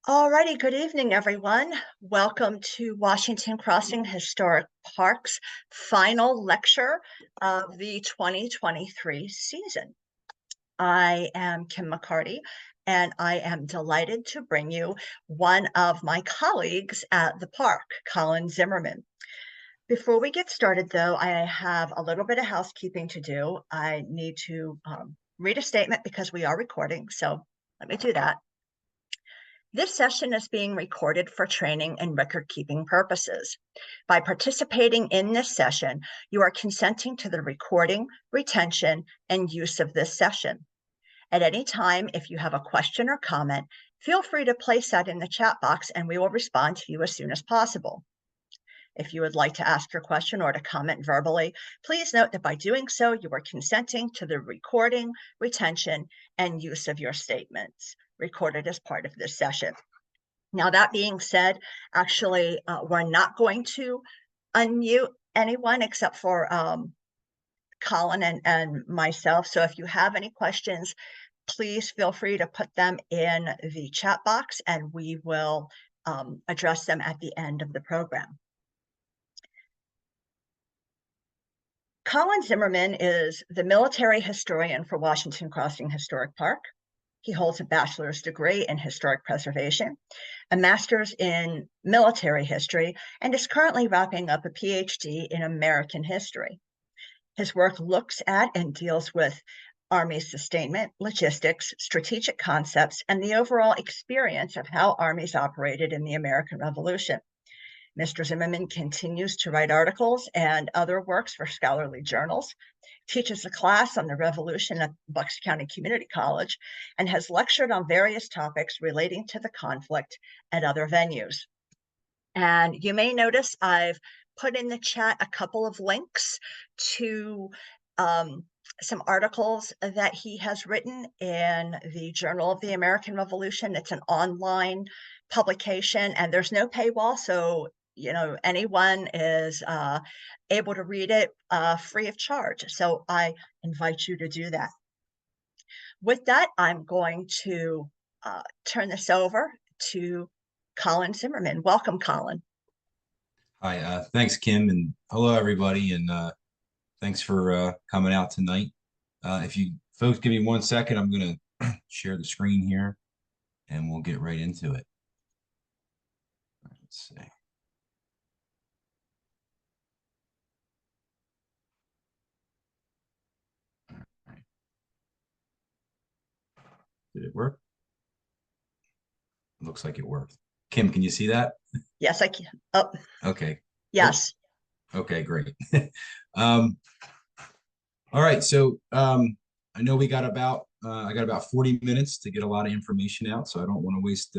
Alrighty, good evening, everyone. Welcome to Washington Crossing Historic Park's final lecture of the 2023 season. I am Kim McCarty, and I am delighted to bring you one of my colleagues at the park, Colin Zimmerman. Before we get started, though, I have a little bit of housekeeping to do. I need to read a statement because we are recording, so let me do that. This session is being recorded for training and record-keeping purposes. By participating in this session, you are consenting to the recording, retention, and use of this session. At any time, if you have a question or comment, feel free to place that in the chat box and we will respond to you as soon as possible. If you would like to ask your question or to comment verbally, please note that by doing so, you are consenting to the recording, retention, and use of your statements recorded as part of this session. Now, that being said, actually, we're not going to unmute anyone except for Colin and myself. So if you have any questions, please feel free to put them in the chat box and we will address them at the end of the program. Colin Zimmerman is the military historian for Washington Crossing Historic Park. He holds a bachelor's degree in historic preservation, a master's in military history, and is currently wrapping up a PhD in American history. His work looks at and deals with Army sustainment, logistics, strategic concepts, and the overall experience of how armies operated in the American Revolution. Mr. Zimmerman continues to write articles and other works for scholarly journals, teaches a class on the Revolution at Bucks County Community College, and has lectured on various topics relating to the conflict at other venues. And you may notice I've put in the chat a couple of links to some articles that he has written in the Journal of the American Revolution. It's an online publication and there's no paywall, so anyone is able to read it free of charge. So I invite you to do that. With that, I'm going to turn this over to Colin Zimmerman. Welcome, Colin. Hi, thanks, Kim, and hello, everybody, and thanks for coming out tonight. If you folks give me 1 second, I'm going to share the screen here, and we'll get right into it. Let's see. Did it work? It looks like it worked. Kim, can you see that? Yes, I can. Oh, okay. Yes. Oh. Okay, great. All right, so I know we got about I got about 40 minutes to get a lot of information out, so I don't want to waste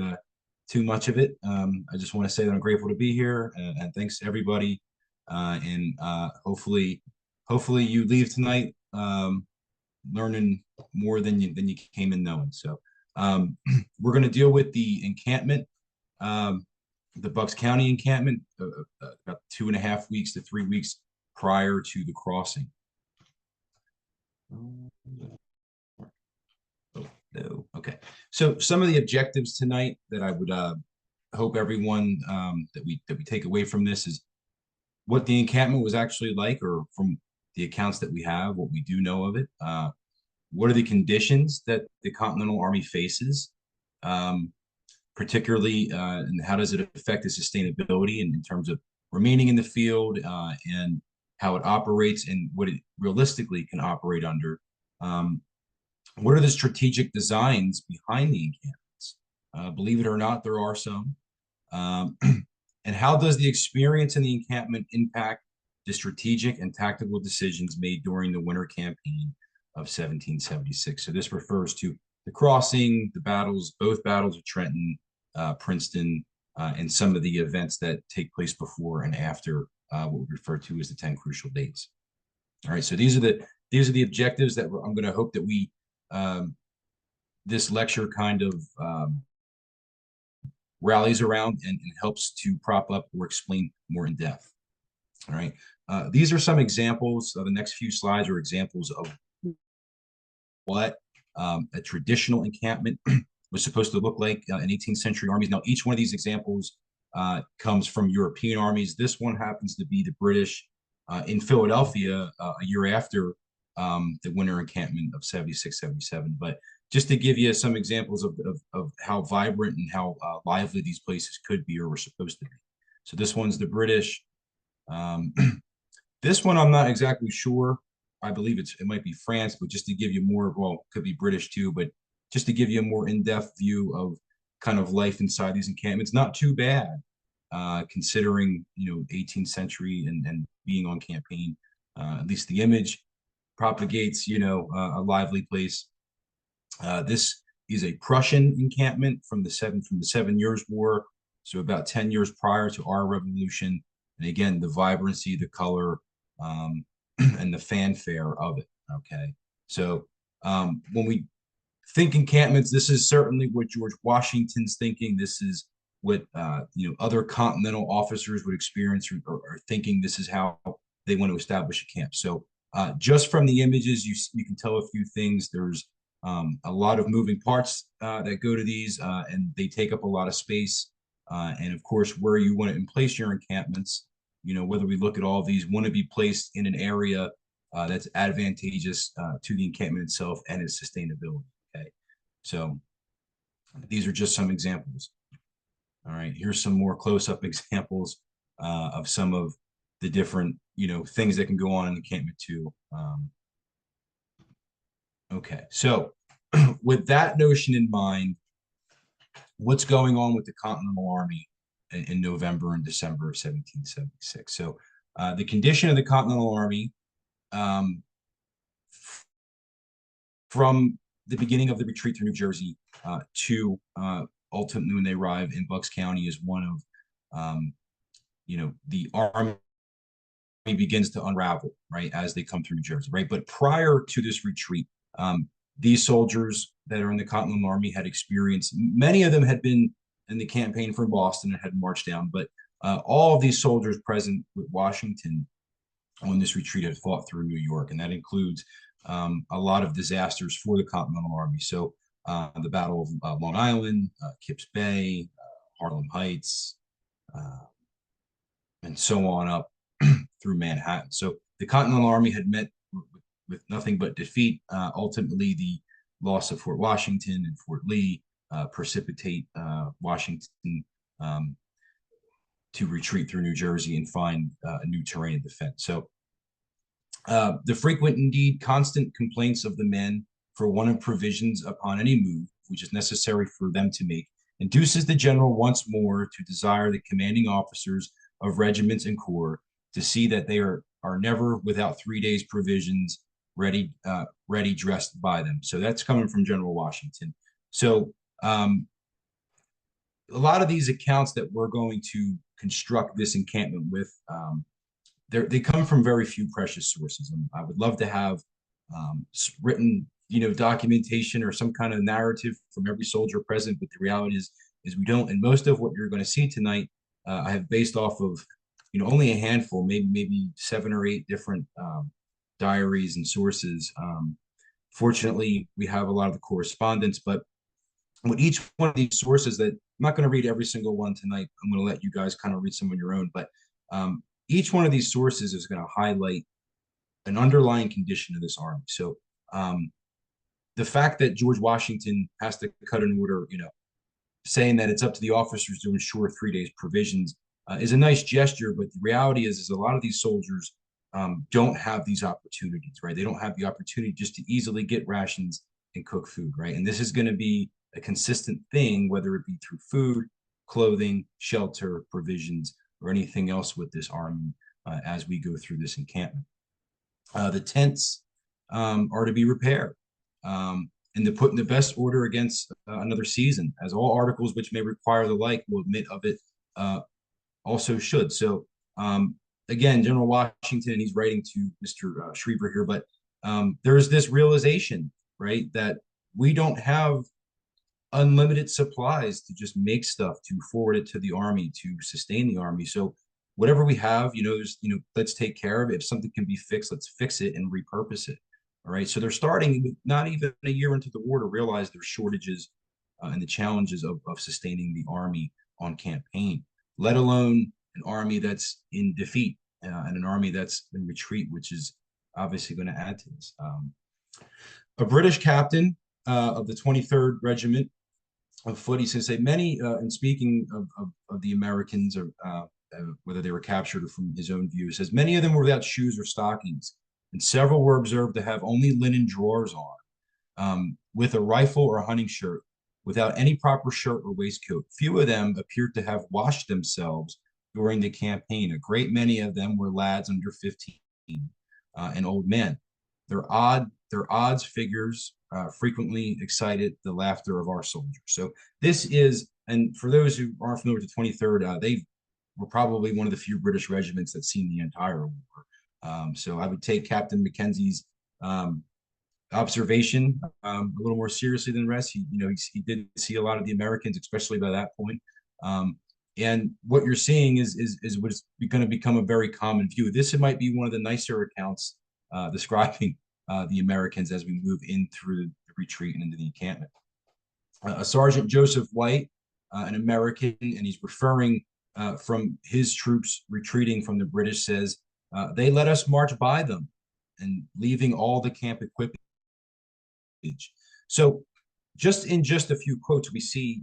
too much of it. I just want to say that I'm grateful to be here, and thanks to everybody. And hopefully you leave tonight learning more than you came in knowing. So we're going to deal with the encampment, the Bucks County encampment, about 2.5 weeks to 3 weeks prior to the crossing. Oh, no. Okay. So some of the objectives tonight that I would hope everyone that we take away from this is what the encampment was actually like, or from the accounts that we have, what we do know of it. What are the conditions that the Continental Army faces, particularly, and how does it affect the sustainability in terms of remaining in the field, and how it operates and what it realistically can operate under. What are the strategic designs behind the encampments? Believe it or not, there are some. And how does the experience in the encampment impact the strategic and tactical decisions made during the winter campaign of 1776? So this refers to the crossing, the battles, both battles of Trenton, Princeton, and some of the events that take place before and after what we refer to as the 10 crucial dates. All right, so these are the objectives that I'm going to hope that we this lecture kind of rallies around and helps to prop up or explain more in depth. All right, these are some examples. The next few slides are examples of what a traditional encampment was supposed to look like in 18th century armies. Now, each one of these examples comes from European armies. This one happens to be the British in Philadelphia a year after the winter encampment of 76, 77. But just to give you some examples of how vibrant and how lively these places could be or were supposed to be. So this one's the British. This one, I'm not exactly sure. I believe it might be France, but just to give you more, well, could be British too, but just to give you a more in-depth view of kind of life inside these encampments, not too bad, considering, 18th century and being on campaign. At least the image propagates, a lively place. This is a Prussian encampment from the Seven Years' War, so about 10 years prior to our revolution. And again, the vibrancy, the color, and the fanfare of it. Okay, so when we think encampments, this is certainly what George Washington's thinking. This is what other continental officers would experience or thinking. This is how they want to establish a camp. So just from the images, you can tell a few things. There's a lot of moving parts that go to these, and they take up a lot of space. And of course, where you want to place your encampments, whether we look at all of these, want to be placed in an area that's advantageous to the encampment itself and its sustainability. Okay, so these are just some examples. All right, here's some more close-up examples of some of the different, things that can go on in the encampment too. Okay, so with that notion in mind, what's going on with the Continental Army in November and December of 1776? So the condition of the Continental Army from the beginning of the retreat through New Jersey to ultimately when they arrive in Bucks County is one of, the army begins to unravel, right, as they come through New Jersey, right? But prior to this retreat, these soldiers that are in the Continental Army had experienced, many of them had been in the campaign from Boston and had marched down, but all of these soldiers present with Washington on this retreat had fought through New York, and that includes a lot of disasters for the Continental Army. So the Battle of Long Island, Kips Bay, Harlem Heights, and so on up through Manhattan. So the Continental Army had met with nothing but defeat. Ultimately, the loss of Fort Washington and Fort Lee precipitate Washington to retreat through New Jersey and find a new terrain of defense. So the frequent, indeed constant complaints of the men for want of provisions upon any move, which is necessary for them to make, induces the general once more to desire the commanding officers of regiments and corps to see that they are never without 3 days provisions ready dressed by them. So that's coming from General Washington. So a lot of these accounts that we're going to construct this encampment with, they come from very few precious sources. And I would love to have written, documentation or some kind of narrative from every soldier present, but the reality is we don't. And most of what you're going to see tonight, I have based off of, only a handful, maybe 7 or 8 different diaries and sources. Fortunately, we have a lot of the correspondence, but with each one of these sources that I'm not going to read every single one tonight. I'm going to let you guys kind of read some on your own, but each one of these sources is going to highlight an underlying condition of this army. So the fact that George Washington has to cut an order, saying that it's up to the officers to ensure 3 days provisions is a nice gesture, but the reality is a lot of these soldiers don't have these opportunities, right? They don't have the opportunity just to easily get rations and cook food, right? And this is going to be a consistent thing, whether it be through food, clothing, shelter, provisions, or anything else with this army as we go through this encampment. The tents are to be repaired and to put in the best order against another season, as all articles which may require the like will admit of it also should. So again, General Washington, and he's writing to Mr. Schriever here, but there's this realization, right, that we don't have unlimited supplies to just make stuff to forward it to the army to sustain the army. So whatever we have, let's take care of it. If something can be fixed, let's fix it and repurpose it. All right. So they're starting not even a year into the war to realize there's shortages and the challenges of sustaining the army on campaign, let alone an army that's in defeat and an army that's in retreat, which is obviously going to add to this. A British captain of the 23rd Regiment of Foot, he's going to say many, in speaking of the Americans, or whether they were captured or from his own view, says many of them were without shoes or stockings, and several were observed to have only linen drawers on, with a rifle or a hunting shirt, without any proper shirt or waistcoat. Few of them appeared to have washed themselves during the campaign. A great many of them were lads under 15 and old men. Their odds figures frequently excited the laughter of our soldiers. So this is, and for those who aren't familiar with the 23rd, they were probably one of the few British regiments that's seen the entire war. So I would take Captain Mackenzie's observation a little more seriously than the rest. He did see a lot of the Americans, especially by that point. And what you're seeing is what's going to become a very common view. This might be one of the nicer accounts describing the Americans as we move in through the retreat and into the encampment. Sergeant Joseph White, an American, and he's referring from his troops retreating from the British, says, they let us march by them and leaving all the camp equipment. So just a few quotes, we see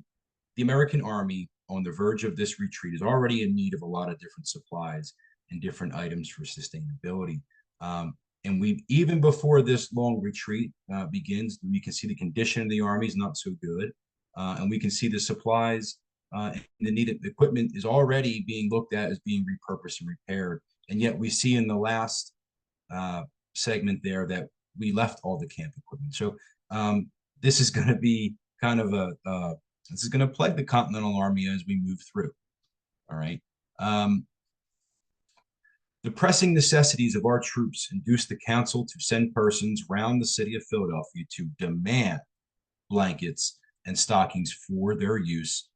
the American army on the verge of this retreat is already in need of a lot of different supplies and different items for sustainability. And we, even before this long retreat begins, we can see the condition of the army is not so good. And we can see the supplies and the needed equipment is already being looked at as being repurposed and repaired. And yet we see in the last segment there that we left all the camp equipment. So this is going to be kind of this is going to plague the Continental Army as we move through. All right. The pressing necessities of our troops induced the council to send persons round the city of Philadelphia to demand blankets and stockings for their use,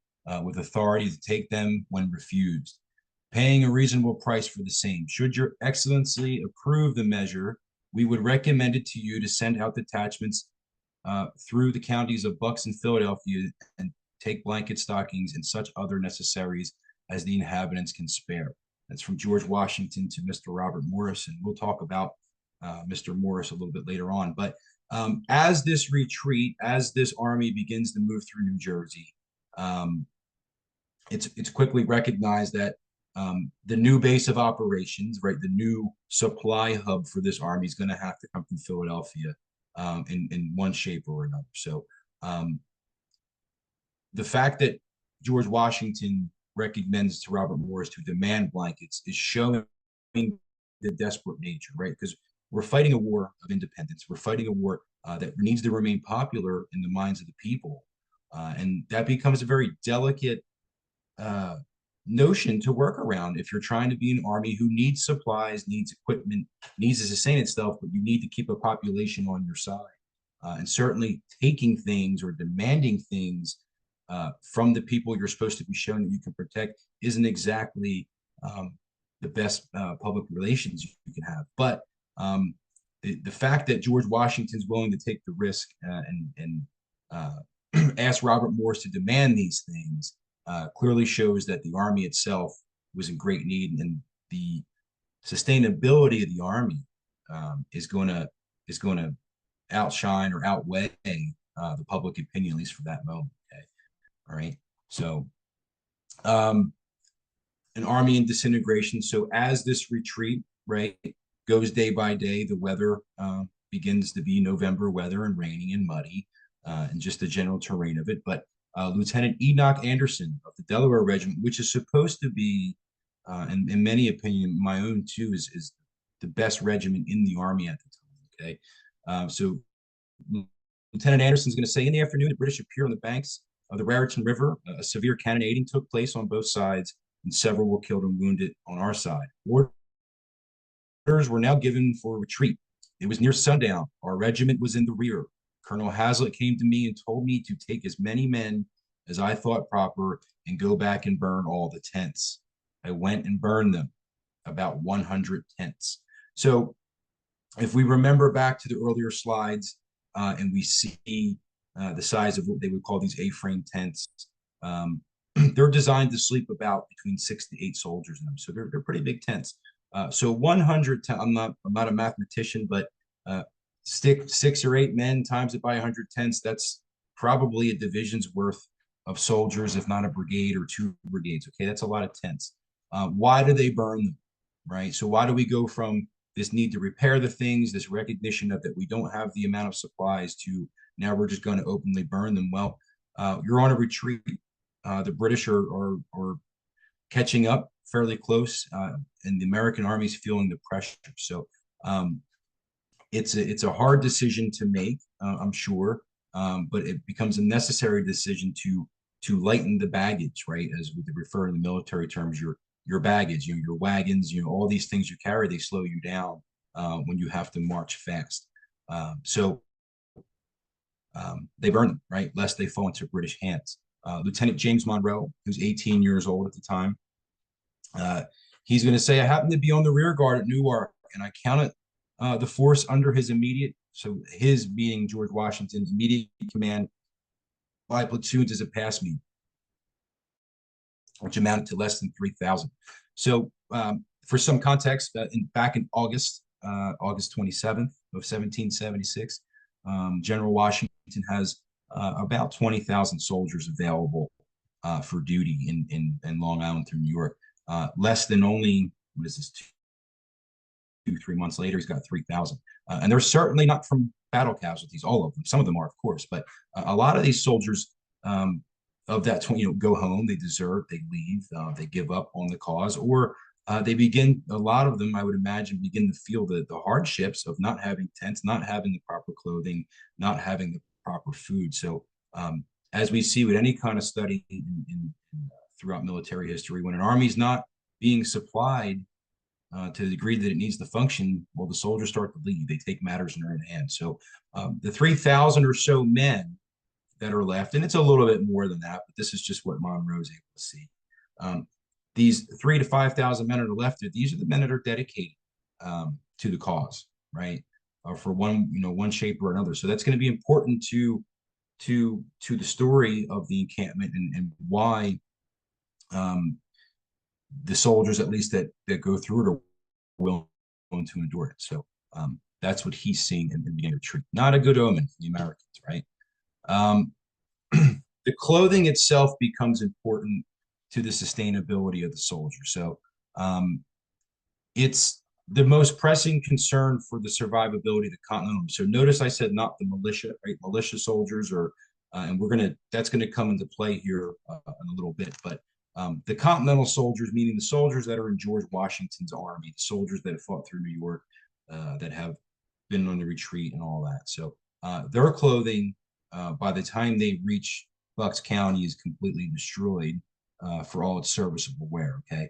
with authority to take them when refused, paying a reasonable price for the same. Should your excellency approve the measure, we would recommend it to you to send out detachments through the counties of Bucks and Philadelphia and take blanket stockings and such other necessaries as the inhabitants can spare. That's from George Washington to Mr. Robert Morris, and we'll talk about Mr. Morris a little bit later on. But as this retreat, as this army begins to move through New Jersey, it's quickly recognized that the new base of operations, right, the new supply hub for this army is going to have to come from Philadelphia in one shape or another. So the fact that George Washington recommends to Robert Morris to demand blankets is showing the desperate nature, right? Because we're fighting a war of independence. We're fighting a war that needs to remain popular in the minds of the people. And that becomes a very delicate notion to work around if you're trying to be an army who needs supplies, needs equipment, needs to sustain itself, but you need to keep a population on your side. And certainly taking things or demanding things from the people you're supposed to be shown that you can protect isn't exactly the best public relations you can have. But the fact that George Washington's willing to take the risk and ask Robert Morris to demand these things clearly shows that the army itself was in great need, and the sustainability of the army is going to outshine or outweigh the public opinion, at least for that moment. Okay. All right. So an army in disintegration. So as this retreat, right, goes day by day, the weather begins to be November weather and raining and muddy and just the general terrain of it. But Lieutenant Enoch Anderson of the Delaware Regiment, which is supposed to be, in many opinion, my own too, is the best regiment in the Army at the time. Okay. So Lieutenant Anderson is going to say, in the afternoon, the British appear on the banks of the Raritan River. A severe cannonading took place on both sides, and several were killed and wounded on our side. Orders were now given for retreat. It was near sundown. Our regiment was in the rear. Colonel Hazlitt came to me and told me to take as many men as I thought proper and go back and burn all the tents. I went and burned them, about 100 tents. So if we remember back to the earlier slides and we see the size of what they would call these A-frame tents. They're designed to sleep about between 6 to 8 soldiers in them, so they're pretty big tents. So 100. I'm not a mathematician, but stick 6 or 8 men times it by 100 tents. That's probably a division's worth of soldiers, if not a brigade or 2 brigades. Okay, that's a lot of tents. Why do they burn them? Right. So why do we go from this need to repair the things, this recognition of that we don't have the amount of supplies, to now we're just going to openly burn them? Well, you're on a retreat. The British are catching up fairly close, and the American Army's feeling the pressure. So it's a hard decision to make, I'm sure, but it becomes a necessary decision to lighten the baggage, right? As we refer in the military terms, your baggage, your wagons, all these things you carry, they slow you down when you have to march fast. So they burn them, right, lest they fall into British hands. Lieutenant James Monroe, who's 18 years old at the time, he's going to say, I happened to be on the rear guard at Newark, and I counted the force under his immediate, so his being George Washington's immediate command, by platoons as it passed me, which amounted to less than 3,000. So for some context, back in August 27th of 1776, General Washington has about 20,000 soldiers available for duty in Long Island through New York. Less than only, what is this, 2-3 months later, he's got 3,000. And they're certainly not from battle casualties, all of them. Some of them are, of course, but a lot of these soldiers of that 20, go home, they desert, they leave, they give up on the cause, or they begin, a lot of them, I would imagine, begin to feel the hardships of not having tents, not having the proper clothing, not having the proper food. So as we see with any kind of study throughout military history, when an army's not being supplied to the degree that it needs to function, well, the soldiers start to leave. They take matters in their own hands. So the 3,000 or so men that are left, and it's a little bit more than that, but this is just what Monroe's able to see. These 3,000 to 5,000 men that are left, these are the men that are dedicated to the cause, right? For one shape or another. So that's going to be important to the story of the encampment, and why the soldiers, at least that go through it, are willing to endure it. So that's what he's seeing in the beginning of the retreat. Not a good omen for the Americans, right? The clothing itself becomes important to the sustainability of the soldier. So it's the most pressing concern for the survivability of the Continental Army. So notice I said not the militia, right? Militia soldiers are, and that's gonna come into play here in a little bit. But the Continental soldiers, meaning the soldiers that are in George Washington's army, the soldiers that have fought through New York, that have been on the retreat and all that. So their clothing, by the time they reach Bucks County, is completely destroyed for all its serviceable wear. Okay.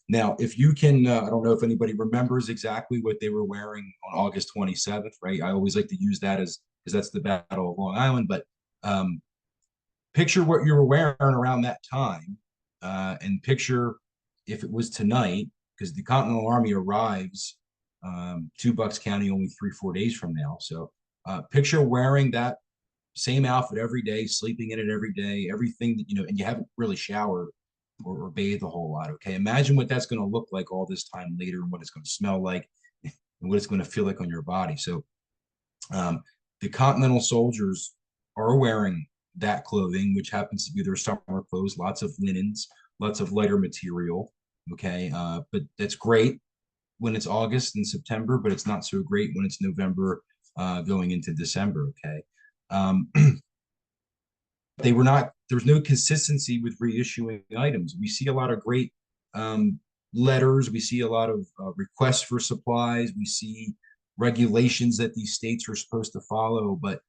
Now, if you can, I don't know if anybody remembers exactly what they were wearing on August 27th, right? I always like to use that because that's the Battle of Long Island. But picture what you were wearing around that time, and picture if it was tonight, because the Continental Army arrives to Bucks County only 3-4 days from now. So picture wearing that same outfit every day, sleeping in it every day, everything that, and you haven't really showered or bathed a whole lot. Okay. Imagine what that's going to look like all this time later, and what it's going to smell like, and what it's going to feel like on your body. So the Continental soldiers are wearing that clothing, which happens to be their summer clothes, lots of linens, lots of lighter material. Okay. But that's great when it's August and September, but it's not so great when it's November going into December. Okay. There's no consistency with reissuing items. We see a lot of great letters. We see a lot of requests for supplies. We see regulations that these states are supposed to follow, but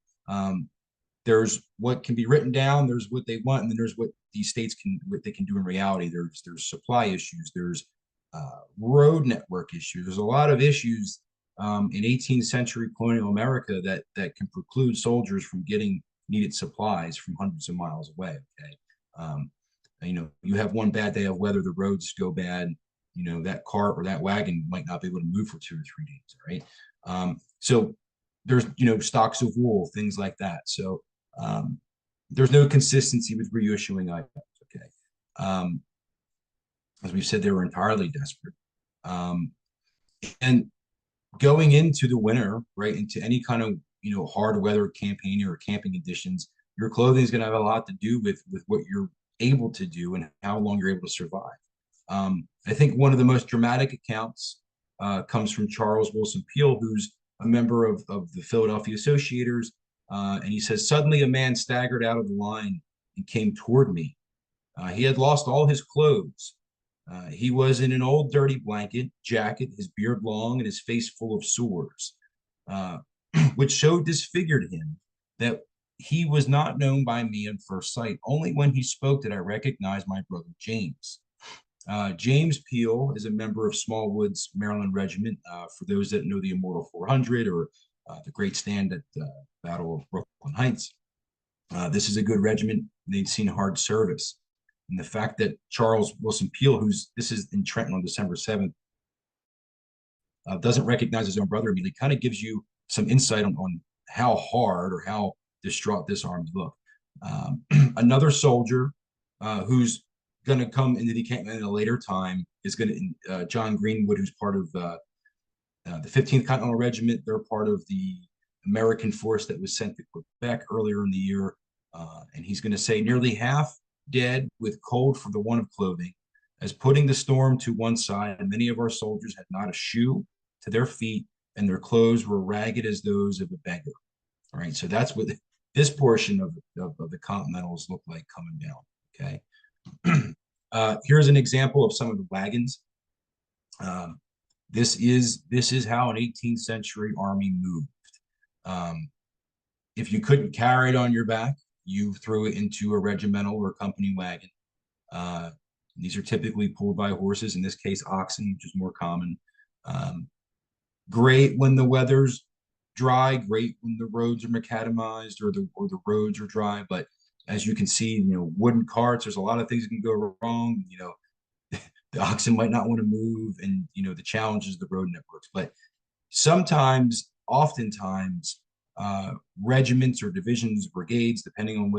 there's what can be written down, there's what they want, and then there's what these states what they can do in reality. There's supply issues, there's road network issues. There's a lot of issues in 18th century colonial America that can preclude soldiers from getting needed supplies from hundreds of miles away. Okay. You have one bad day of weather, the roads go bad, that cart or that wagon might not be able to move for 2 or 3 days. Right. So there's, stocks of wool, things like that. So there's no consistency with reissuing items. Okay. As we've said, they were entirely desperate. And going into the winter, right, into any kind of, hard weather campaign or camping conditions, your clothing is going to have a lot to do with what you're able to do and how long you're able to survive. I think one of the most dramatic accounts comes from Charles Wilson Peale, who's a member of the Philadelphia Associators. And he says, suddenly a man staggered out of the line and came toward me. He had lost all his clothes. He was in an old dirty blanket, jacket, his beard long, and his face full of sores, which so disfigured him that he was not known by me at first sight. Only when he spoke did I recognize my brother James. James Peale is a member of Smallwood's Maryland Regiment. For those that know the Immortal 400 or the Great Stand at the Battle of Brooklyn Heights, this is a good regiment. They'd seen hard service. And the fact that Charles Wilson Peale, this is in Trenton on December 7th, doesn't recognize his own brother immediately, kind of gives you some insight on how hard or how distraught this army looked. Another soldier who's going to come into the encampment at a later time is going to John Greenwood, who's part of the 15th Continental Regiment. They're part of the American force that was sent to Quebec earlier in the year. And he's going to say nearly half dead with cold for the want of clothing. As putting the storm to one side, many of our soldiers had not a shoe to their feet, and their clothes were ragged as those of a beggar. All right, so that's what this portion of the Continentals look like coming down. Okay, here's an example of some of the wagons. This is how an 18th century army moved. If you couldn't carry it on your back, you threw it into a regimental or company wagon. These are typically pulled by horses, in this case, oxen, which is more common. Great when the weather's dry, great when the roads are macadamized or the roads are dry. But as you can see, wooden carts, there's a lot of things that can go wrong. The oxen might not want to move, and the challenges of the road networks. But sometimes, oftentimes, regiments or divisions, brigades, depending on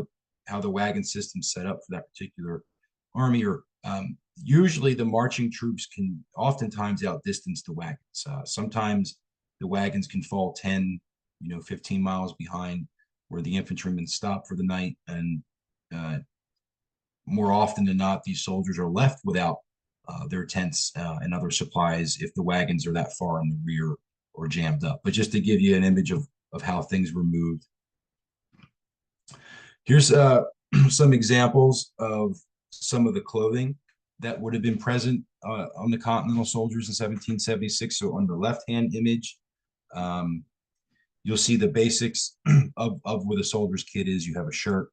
how the wagon system's set up for that particular army, or usually the marching troops can oftentimes outdistance the wagons. Sometimes the wagons can fall 10, 15 miles behind where the infantrymen stop for the night, and more often than not, these soldiers are left without their tents and other supplies if the wagons are that far in the rear or jammed up. But just to give you an image of how things were moved. Here's some examples of some of the clothing that would have been present on the Continental soldiers in 1776. So on the left-hand image, you'll see the basics of where the soldier's kit is. You have a shirt,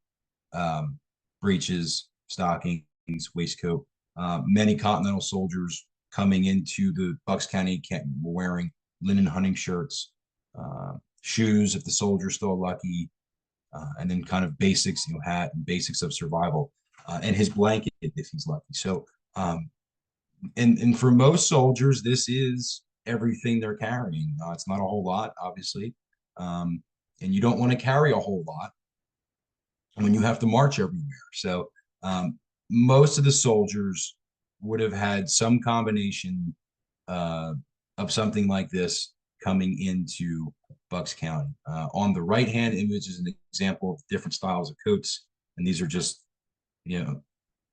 breeches, stockings, waistcoat. Many Continental soldiers coming into the Bucks County encampment were wearing linen hunting shirts, shoes if the soldier's still lucky, and then kind of basics, hat and basics of survival, and his blanket if he's lucky. So, and for most soldiers, this is everything they're carrying. It's not a whole lot, obviously, and you don't want to carry a whole lot when you have to march everywhere. So, most of the soldiers would have had some combination of something like this coming into Bucks County. On the right-hand image is an example of different styles of coats, and these are just,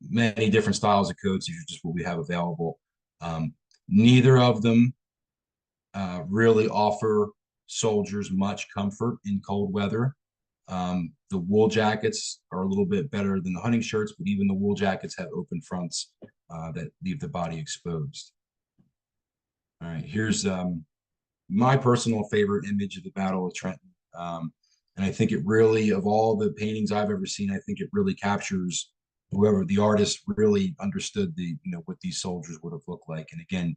many different styles of coats. These are just what we have available. Neither of them really offer soldiers much comfort in cold weather. The wool jackets are a little bit better than the hunting shirts, but even the wool jackets have open fronts that leave the body exposed. All right, here's my personal favorite image of the Battle of Trenton. And I think it really, of all the paintings I've ever seen, I think it really captures whoever the artist really understood what these soldiers would have looked like. And again,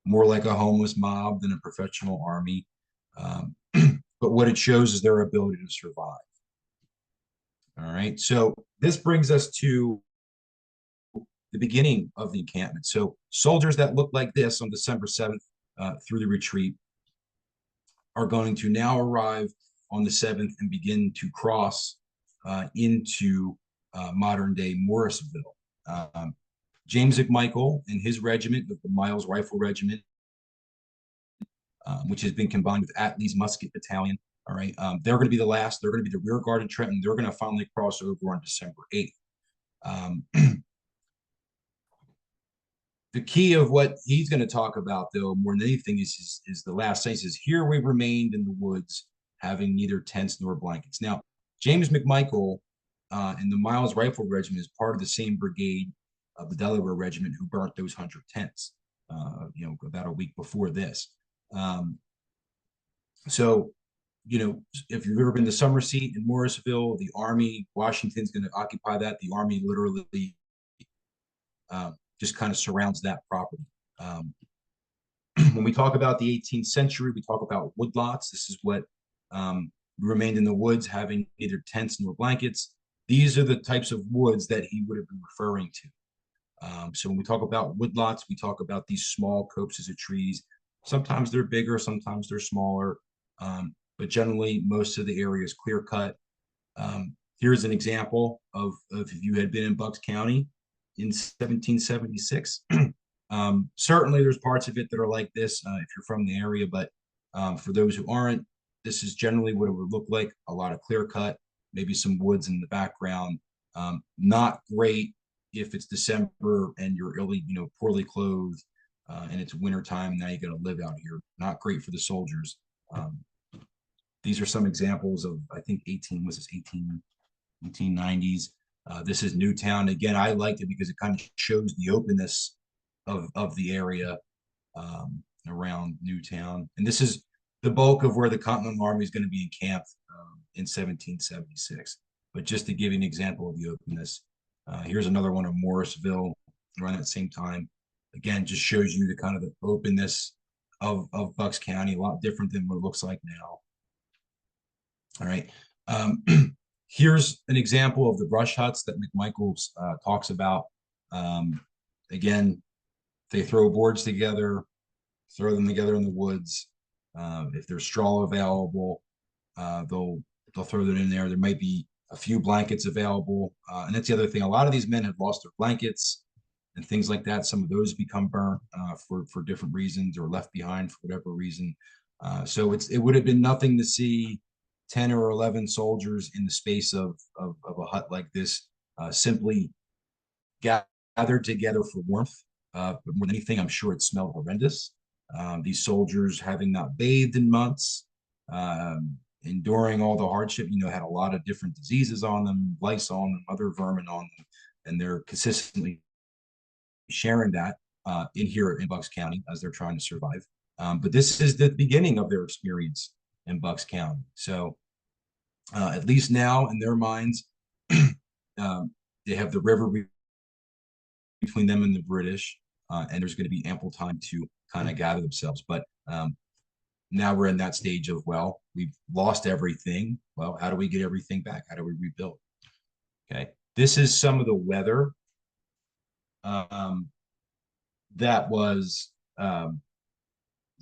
more like a homeless mob than a professional army. But what it shows is their ability to survive. All right, so this brings us to the beginning of the encampment. So soldiers that look like this on December 7th through the retreat are going to now arrive on the 7th and begin to cross into modern day Morrisville. James McMichael and his regiment, the Miles Rifle Regiment, which has been combined with Atlee's Musket Battalion. All right, they're going to be the last. They're going to be the rear guard in Trenton. They're going to finally cross over on December 8th. The key of what he's going to talk about, though, more than anything, is the last sentence. Is here we remained in the woods, having neither tents nor blankets. Now, James McMichael and the Miles Rifle Regiment is part of the same brigade of the Delaware Regiment who burnt those 100 tents, about a week before this. So, if you've ever been to Summer Seat in Morrisville, the Army, Washington's going to occupy that. The Army literally just kind of surrounds that property. When we talk about the 18th century, we talk about woodlots. This is what remained in the woods, having neither tents nor blankets. These are the types of woods that he would have been referring to. So when we talk about woodlots, we talk about these small copses of trees. Sometimes they're bigger, sometimes they're smaller, but generally most of the area is clear cut. Here's an example of if you had been in Bucks County in 1776. Certainly there's parts of it that are like this if you're from the area, but for those who aren't, this is generally what it would look like. A lot of clear cut, maybe some woods in the background. Not great if it's December and you're poorly clothed and it's wintertime. Now you got to live out here. Not great for the soldiers. These are some examples of, I think 1890s. This is Newtown. Again, I liked it because it kind of shows the openness of the area around Newtown. And this is the bulk of where the Continental Army is going to be encamped in 1776. But just to give you an example of the openness, here's another one of Morrisville around that same time. Again, just shows you the kind of the openness of Bucks County, a lot different than what it looks like now. All right. Here's an example of the brush huts that McMichael talks about. Again, they throw boards together, throw them together in the woods. If there's straw available, they'll throw that in there. There might be a few blankets available. And that's the other thing. A lot of these men have lost their blankets and things like that. Some of those become burnt for different reasons or left behind for whatever reason. So it would have been nothing to see 10 or 11 soldiers in the space of a hut like this, simply gathered together for warmth. But more than anything, I'm sure it smelled horrendous. These soldiers, having not bathed in months, enduring all the hardship, had a lot of different diseases on them, lice on them, other vermin on them, and they're consistently sharing that in here in Bucks County as they're trying to survive. But this is the beginning of their experience in Bucks County. So at least now in their minds, they have the river between them and the British, and there's going to be ample time to kind of gather themselves. But now we're in that stage of, well, we've lost everything. Well, how do we get everything back? How do we rebuild? Okay, this is some of the weather that was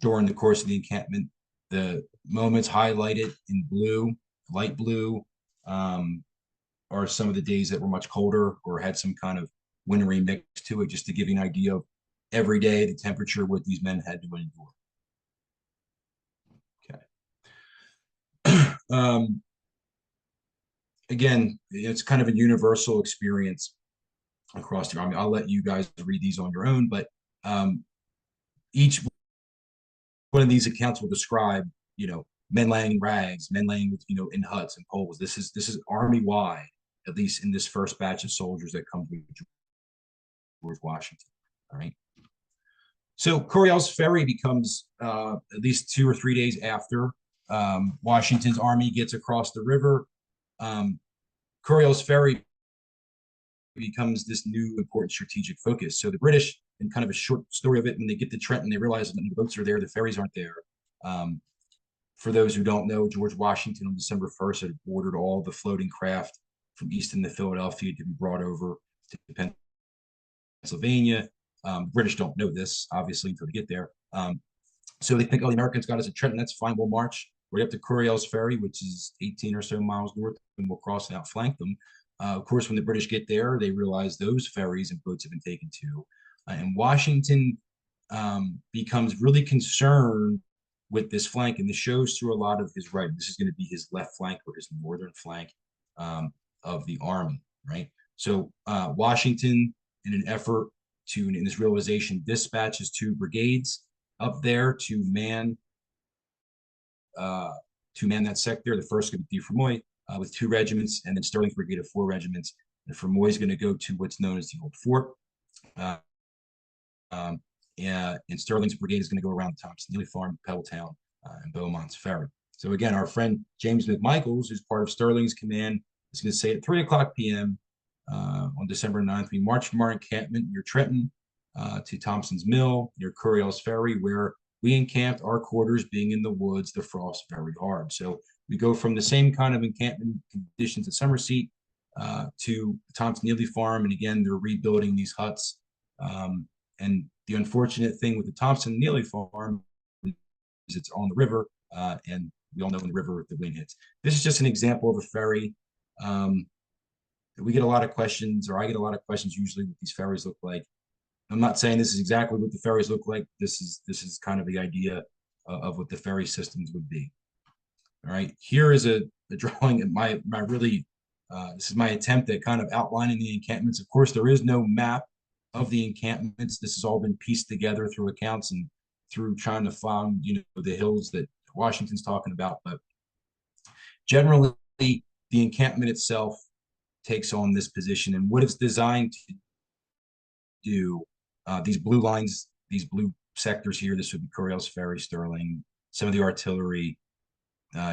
during the course of the encampment. The moments highlighted in blue, light blue, are some of the days that were much colder or had some kind of wintry mix to it, just to give you an idea of every day the temperature what these men had to endure. Okay. Again, it's kind of a universal experience across the Army. I'll let you guys read these on your own, but each one of these accounts will describe, men laying in rags, men laying with, in huts and poles. This is Army-wide, at least in this first batch of soldiers that comes with George Washington. All right. So Coryell's Ferry becomes at least 2 or 3 days after Washington's army gets across the river. Coryell's Ferry becomes this new important strategic focus. So the British, in kind of a short story of it, when they get to Trenton, they realize that the boats are there, the ferries aren't there. For those who don't know, George Washington on December 1st had ordered all the floating craft from Easton to Philadelphia to be brought over to Pennsylvania. British don't know this, obviously, until they get there. So they think, oh, the Americans got us at Trenton. That's fine. We'll march right up to Curiel's Ferry, which is 18 or so miles north, and we'll cross and outflank them. Of course, when the British get there, they realize those ferries and boats have been taken too. And Washington becomes really concerned with this flank, and this shows through a lot of his writing. This is going to be his left flank or his northern flank of the army, right? So Washington, in an effort to, in this realization, dispatches 2 brigades up there to man that sector. The first going to be Fermoy with 2 regiments, and then Sterling's brigade of 4 regiments. And Fermoy is going to go to what's known as the Old Fort. And Sterling's brigade is going to go around Thompson Neely Farm, Pebbletown, and Beaumont's Ferry. So again, our friend James McMichaels, who's part of Sterling's command, is going to say at 3:00 p.m. On December 9th, we marched from our encampment near Trenton to Thompson's Mill, near Curiel's Ferry, where we encamped, our quarters being in the woods, the frost very hard. So we go from the same kind of encampment conditions at Summerseat to Thompson Neely Farm. And again, they're rebuilding these huts. And the unfortunate thing with the Thompson Neely Farm is it's on the river, and we all know when the river, the wind hits. This is just an example of a ferry. We get a lot of questions, or I get a lot of questions usually what these ferries look like. I'm not saying this is exactly what the ferries look like. This is kind of the idea of what the ferry systems would be. All right, here is a drawing of my really, this is my attempt at kind of outlining the encampments. Of course, there is no map of the encampments. This has all been pieced together through accounts and through trying to find, the hills that Washington's talking about. But generally, the encampment itself takes on this position, and what it's designed to do, these blue lines, these blue sectors here, this would be Curiel's Ferry, Sterling, some of the artillery,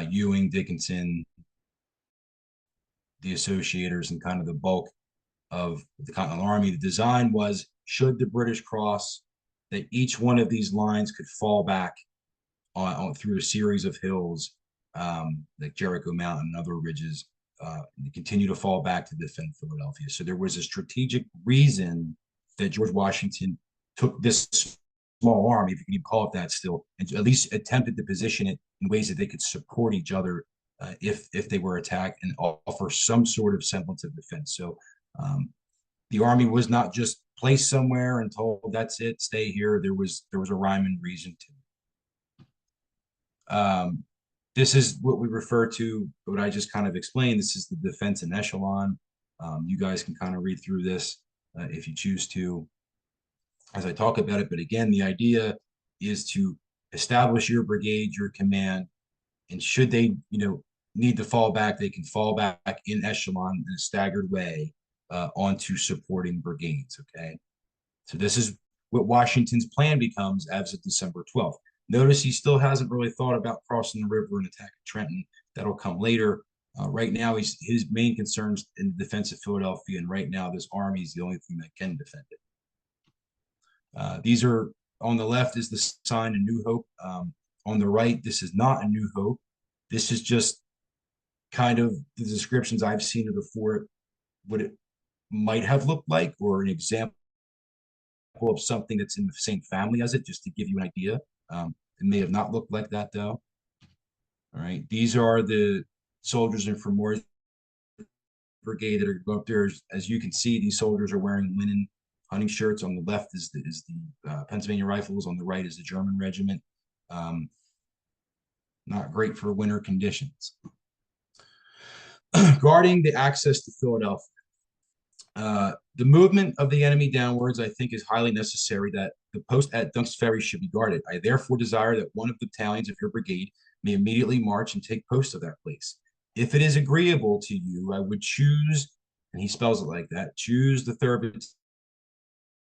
Ewing, Dickinson, the Associators, and kind of the bulk of the Continental Army. The design was, should the British cross, that each one of these lines could fall back on through a series of hills, like Jericho Mountain and other ridges, and continue to fall back to defend Philadelphia. So there was a strategic reason that George Washington took this small army, if you can even call it that still, and at least attempted to position it in ways that they could support each other if they were attacked, and offer some sort of semblance of defense. So the army was not just placed somewhere and told, that's it, stay here. There was a rhyme and reason to it. This is what we refer to, what I just kind of explained. This is the defense in echelon. You guys can kind of read through this if you choose to as I talk about it. But again, the idea is to establish your brigade, your command, and should they, need to fall back, they can fall back in echelon in a staggered way onto supporting brigades. Okay, so this is what Washington's plan becomes as of December 12th. Notice he still hasn't really thought about crossing the river and attacking Trenton. That'll come later. Right now, his main concerns in the defense of Philadelphia, and right now this army is the only thing that can defend it. These are, on the left is the sign of New Hope. On the right, this is not a New Hope. This is just kind of the descriptions I've seen of the fort, what it might have looked like, or an example of something that's in the same family as it, just to give you an idea. It may have not looked like that though. All right, these are the soldiers in Fermoy's brigade that are going up there. As you can see, these soldiers are wearing linen hunting shirts. On the left is the Pennsylvania Rifles. On the right is the German regiment. Not great for winter conditions. Guarding the access to Philadelphia. The movement of the enemy downwards, I think, is highly necessary, that the post at Dunk's Ferry should be guarded. I therefore desire that one of the battalions of your brigade may immediately march and take post of that place. If it is agreeable to you, I would choose, and he spells it like that, choose the 3rd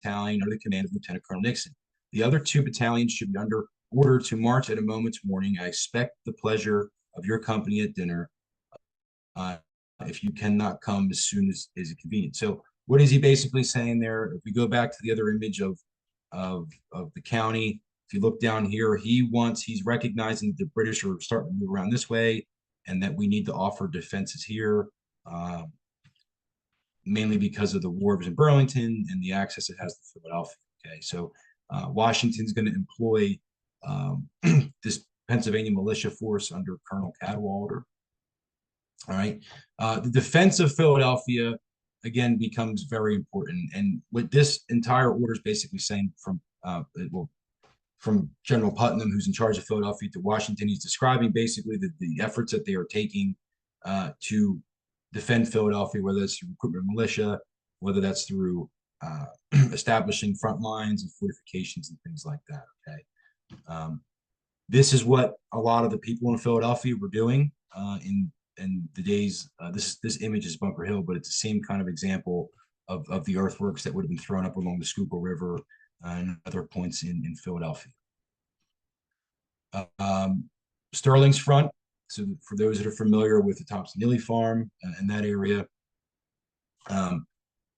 Battalion under the command of Lieutenant Colonel Nixon. The other 2 battalions should be under order to march at a moment's warning. I expect the pleasure of your company at dinner. If you cannot come as soon as is convenient. So what is he basically saying there? If we go back to the other image of the county, if you look down here, he's recognizing the British are starting to move around this way, and that we need to offer defenses here, mainly because of the wharves in Burlington and the access it has to Philadelphia. Okay, so Washington's going to employ this Pennsylvania militia force under Colonel Cadwalader. All right. The defense of Philadelphia, again, becomes very important. And what this entire order is basically saying from General Putnam, who's in charge of Philadelphia, to Washington, he's describing basically the efforts that they are taking to defend Philadelphia, whether that's through recruitment of militia, whether that's through establishing front lines and fortifications and things like that. Okay. This is what a lot of the people in Philadelphia were doing in the days. This image is Bunker Hill, but it's the same kind of example of the earthworks that would have been thrown up along the Schuylkill River and other points in Philadelphia. Sterling's front. So for those that are familiar with the Thompson-Neely farm and that area,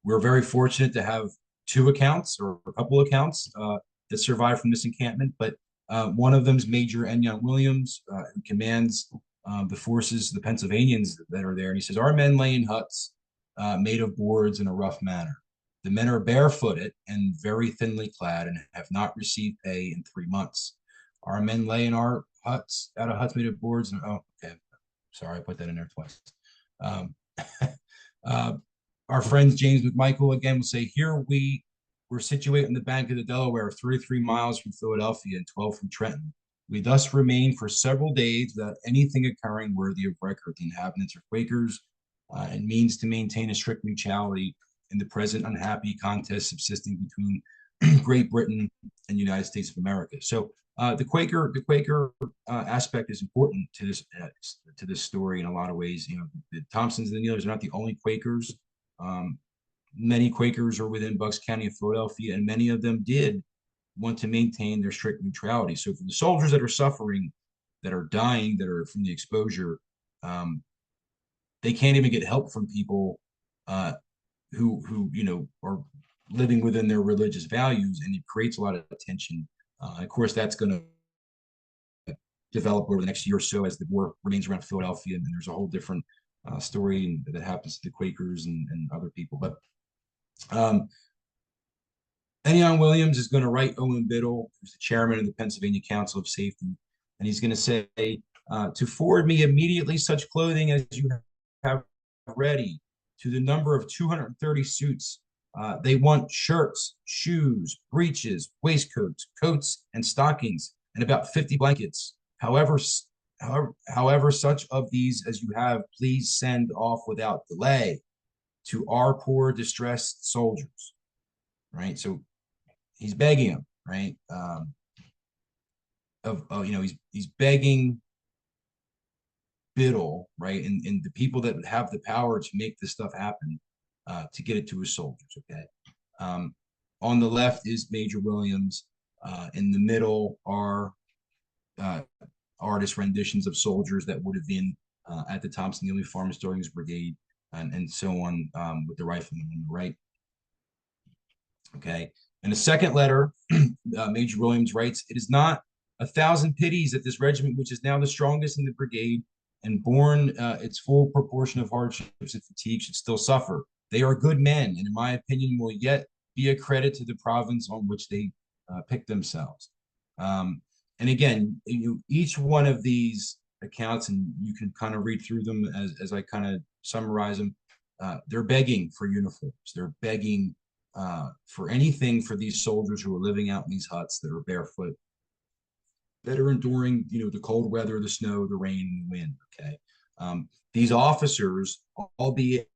we're very fortunate to have two accounts or a couple accounts that survive from this encampment, but one of them is Major Enyon Williams, who commands the forces, the Pennsylvanians that are there. And he says, our men lay in huts made of boards in a rough manner. The men are barefooted and very thinly clad and have not received pay in 3 months. Our men lay in our huts, out of huts made of boards. And, oh, okay. Sorry, I put that in there twice. Our friends James McMichael again will say, here we were situated on the bank of the Delaware, 33 miles from Philadelphia and 12 from Trenton. We thus remained for several days without anything occurring worthy of record. The inhabitants are Quakers and means to maintain a strict neutrality in the present unhappy contest subsisting between Great Britain and the United States of America. So the Quaker aspect is important to this story in a lot of ways. You know, the Thompsons and the Nealers are not the only Quakers. Many Quakers are within Bucks County and Philadelphia, and many of them did want to maintain their strict neutrality. So for the soldiers that are suffering, that are dying, that are from the exposure, they can't even get help from people who you know are living within their religious values, and it creates a lot of tension. Of course, that's going to develop over the next year or so as the war remains around Philadelphia, and there's a whole different story that happens to the Quakers and other people. But Enyon Williams is going to write Owen Biddle, who's the chairman of the Pennsylvania Council of Safety, and he's going to say, to forward me immediately such clothing as you have ready, to the number of 230 suits. They want shirts, shoes, breeches, waistcoats, coats, and stockings, and about 50 blankets. However, such of these as you have, please send off without delay to our poor distressed soldiers. Right. So he's begging them, right? You know, he's begging Biddle, right, and the people that have the power to make this stuff happen, to get it to his soldiers. Okay. On the left is Major Williams. In the middle are artist renditions of soldiers that would have been at the Thompson-Neely Farm Historians Brigade, and so on, with the riflemen on the right. Okay. In a second letter, Major Williams writes, it is not 1,000 pities that this regiment, which is now the strongest in the brigade and borne its full proportion of hardships and fatigue, should still suffer. They are good men, and in my opinion will yet be a credit to the province on which they pick themselves. And again, each one of these accounts, and you can kind of read through them as I kind of summarize them, they're begging for uniforms. They're begging for anything for these soldiers who are living out in these huts that are barefoot, that are enduring, you know, the cold weather, the snow, the rain, the wind. Okay. These officers, albeit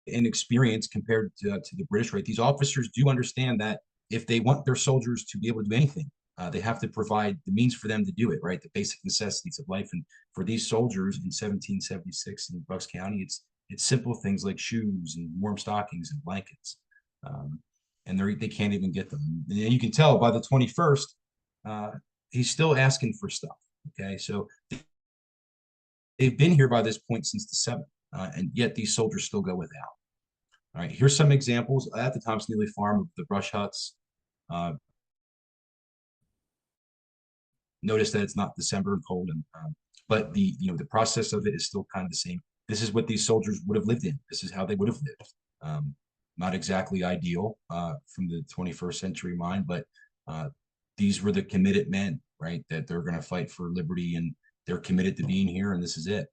inexperienced compared to the British, right? These officers do understand that if they want their soldiers to be able to do anything, they have to provide the means for them to do it, right? The basic necessities of life. And for these soldiers in 1776 in Bucks County, it's simple things like shoes and warm stockings and blankets. And they can't even get them. And you can tell by the 21st, he's still asking for stuff. Okay, so they've been here by this point since the 7th, and yet these soldiers still go without. All right, here's some examples at the Thompson-Neely farm of the brush huts. Notice that it's not December and cold, but the process of it is still kind of the same. This is what these soldiers would have lived in. This is how they would have lived. Not exactly ideal from the 21st century mind, but these were the committed men, right? That they're going to fight for liberty and they're committed to being here, and this is it.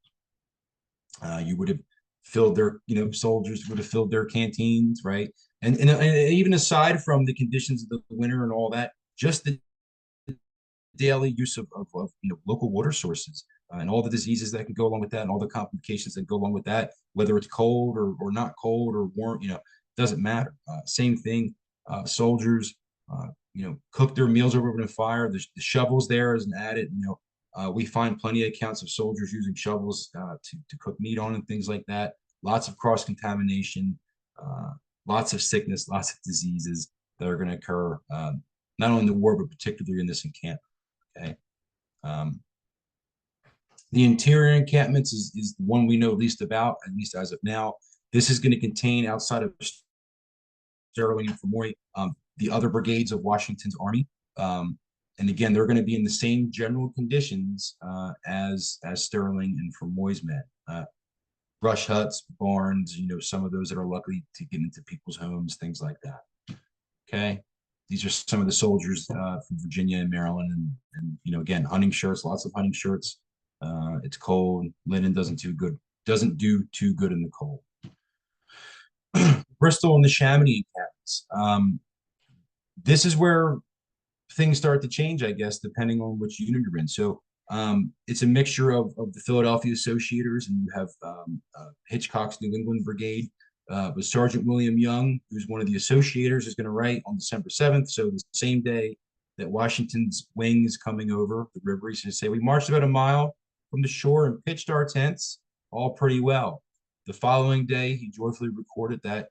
You would have filled their, soldiers would have filled their canteens, right? And even aside from the conditions of the winter and all that, just the daily use of local water sources and all the diseases that can go along with that and all the complications that go along with that, whether it's cold or not cold or warm, doesn't matter. Same thing. Soldiers, cook their meals over the fire. The shovels there is an added, we find plenty of accounts of soldiers using shovels to cook meat on and things like that. Lots of cross-contamination, lots of sickness, lots of diseases that are going to occur, not only in the war, but particularly in this encampment. Okay. The interior encampments is the one we know least about, at least as of now. This is going to contain, outside of Sterling and Fermoy, the other brigades of Washington's army. And again, they're going to be in the same general conditions as Sterling and Fermoy's men. Brush huts, barns, some of those that are lucky to get into people's homes, things like that. Okay. These are some of the soldiers from Virginia and Maryland, and again, hunting shirts, lots of hunting shirts. It's cold. Linen doesn't do too good in the cold. Bristol and the Chamonix encampments. This is where things start to change, I guess, depending on which unit you're in. So it's a mixture of the Philadelphia Associators, and you have Hitchcock's New England Brigade. But Sergeant William Young, who's one of the Associators, is going to write on December 7th, so the same day that Washington's wing is coming over the river. He's going to say, we marched about a mile from the shore and pitched our tents, all pretty well. The following day, he joyfully recorded that,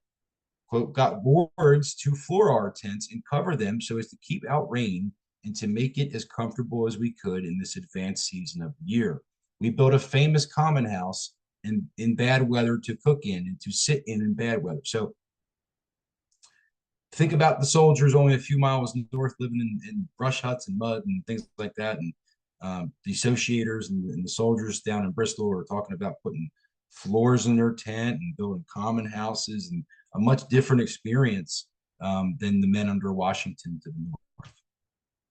quote, got boards to floor our tents and cover them so as to keep out rain and to make it as comfortable as we could in this advanced season of the year. We built a famous common house in bad weather to cook in and to sit in bad weather. So think about the soldiers only a few miles north living in brush huts and mud and things like that. And the Associators and the soldiers down in Bristol are talking about putting floors in their tent and building common houses, and a much different experience than the men under Washington to the north.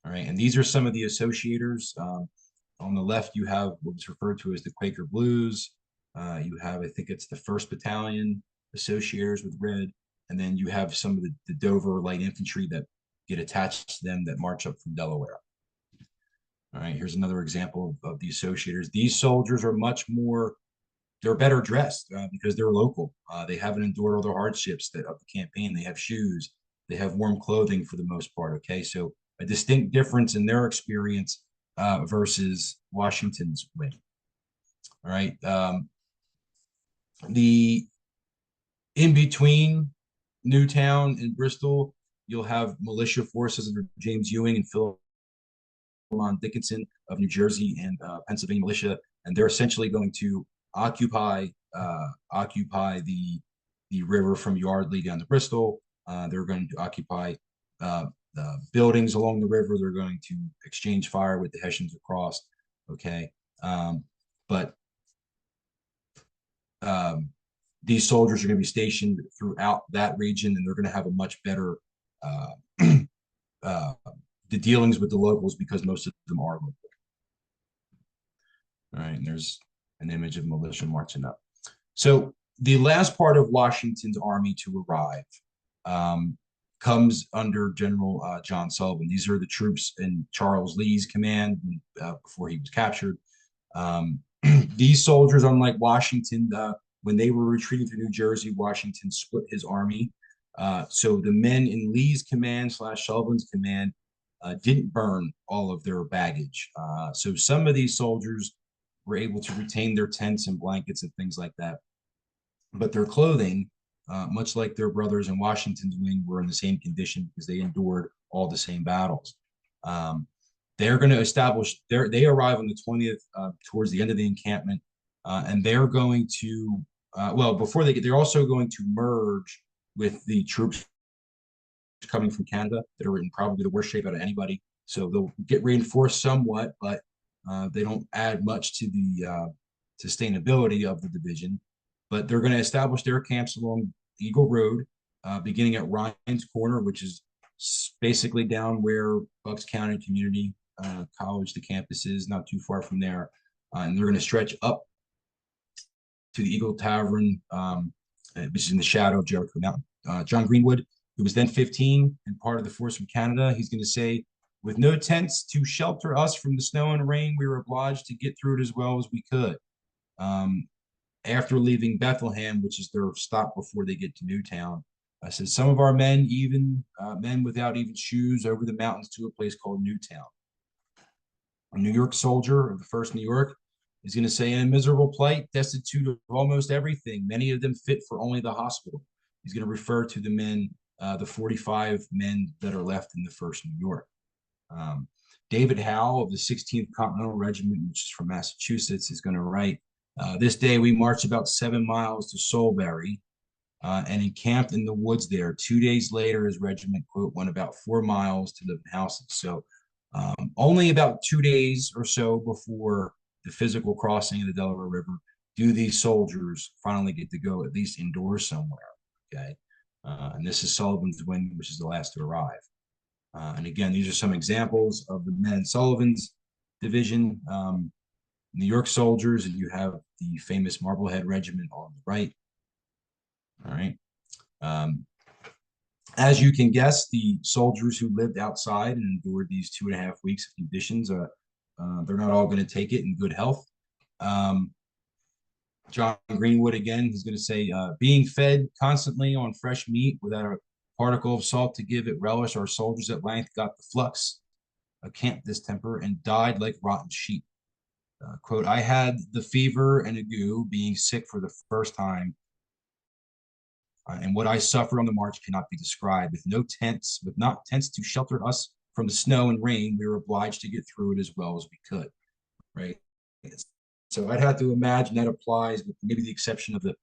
All right. And these are some of the Associators. On the left, you have what's referred to as the Quaker Blues. You have, I think it's the 1st Battalion Associators with red. And then you have some of the Dover Light Infantry that get attached to them that march up from Delaware. All right, here's another example of the Associators. These soldiers are they're better dressed because they're local. They haven't endured all the hardships of the campaign. They have shoes. They have warm clothing for the most part, okay? So a distinct difference in their experience versus Washington's wing. All right. The in between Newtown and Bristol, you'll have militia forces under James Ewing and Philemon Dickinson of New Jersey and Pennsylvania militia, and they're essentially going to occupy the river from Yardley down to Bristol. They're going to occupy the buildings along the river. They're going to exchange fire with the Hessians across. Okay, but these soldiers are going to be stationed throughout that region, and they're going to have a much better the dealings with the locals because most of them are local. All right, and there's an image of militia marching up. So the last part of Washington's army to arrive comes under General John Sullivan. These are the troops in Charles Lee's command before he was captured. These soldiers, unlike Washington, when they were retreating through New Jersey, Washington split his army. So the men in Lee's command / Sullivan's command didn't burn all of their baggage. So some of these soldiers were able to retain their tents and blankets and things like that. But their clothing, much like their brothers in Washington's wing, were in the same condition because they endured all the same battles. They're going to establish, they arrive on the 20th towards the end of the encampment, and they're going to, well, before they get, they're also going to merge with the troops coming from Canada that are in probably the worst shape out of anybody. So they'll get reinforced somewhat, but they don't add much to the sustainability of the division. But they're going to establish their camps along Eagle Road, beginning at Ryan's Corner, which is basically down where Bucks County Community College, the campus is, not too far from there. And they're going to stretch up to the Eagle Tavern, which is in the shadow of Jericho Mountain. John Greenwood, who was then 15 and part of the force from Canada, he's going to say, with no tents to shelter us from the snow and rain, we were obliged to get through it as well as we could. After leaving Bethlehem, which is their stop before they get to Newtown, says some of our men, even men without even shoes, over the mountains to a place called Newtown. A New York soldier of the 1st New York is going to say, in a miserable plight, destitute of almost everything, many of them fit for only the hospital. He's going to refer to the men, the 45 men that are left in the 1st New York. David Howe of the 16th Continental Regiment, which is from Massachusetts, is going to write, this day we marched about 7 miles to Solebury and encamped in the woods there. 2 days later, his regiment, quote, went about 4 miles to live in houses. So only about 2 days or so before the physical crossing of the Delaware River do these soldiers finally get to go at least indoors somewhere, okay? And this is Sullivan's Wing, which is the last to arrive. And again, these are some examples of the men in Sullivan's division, New York soldiers, and you have the famous Marblehead Regiment on the right. All right. As you can guess, the soldiers who lived outside and endured these 2.5 weeks of conditions, they're not all going to take it in good health. John Greenwood, again, he's going to say, being fed constantly on fresh meat without a particle of salt to give it relish, our soldiers at length got the flux, a camp distemper, and died like rotten sheep. Quote, I had the fever and ague, being sick for the first time, and what I suffered on the march cannot be described. With not tents to shelter us from the snow and rain, we were obliged to get through it as well as we could, right? So I'd have to imagine that applies, with maybe the exception of the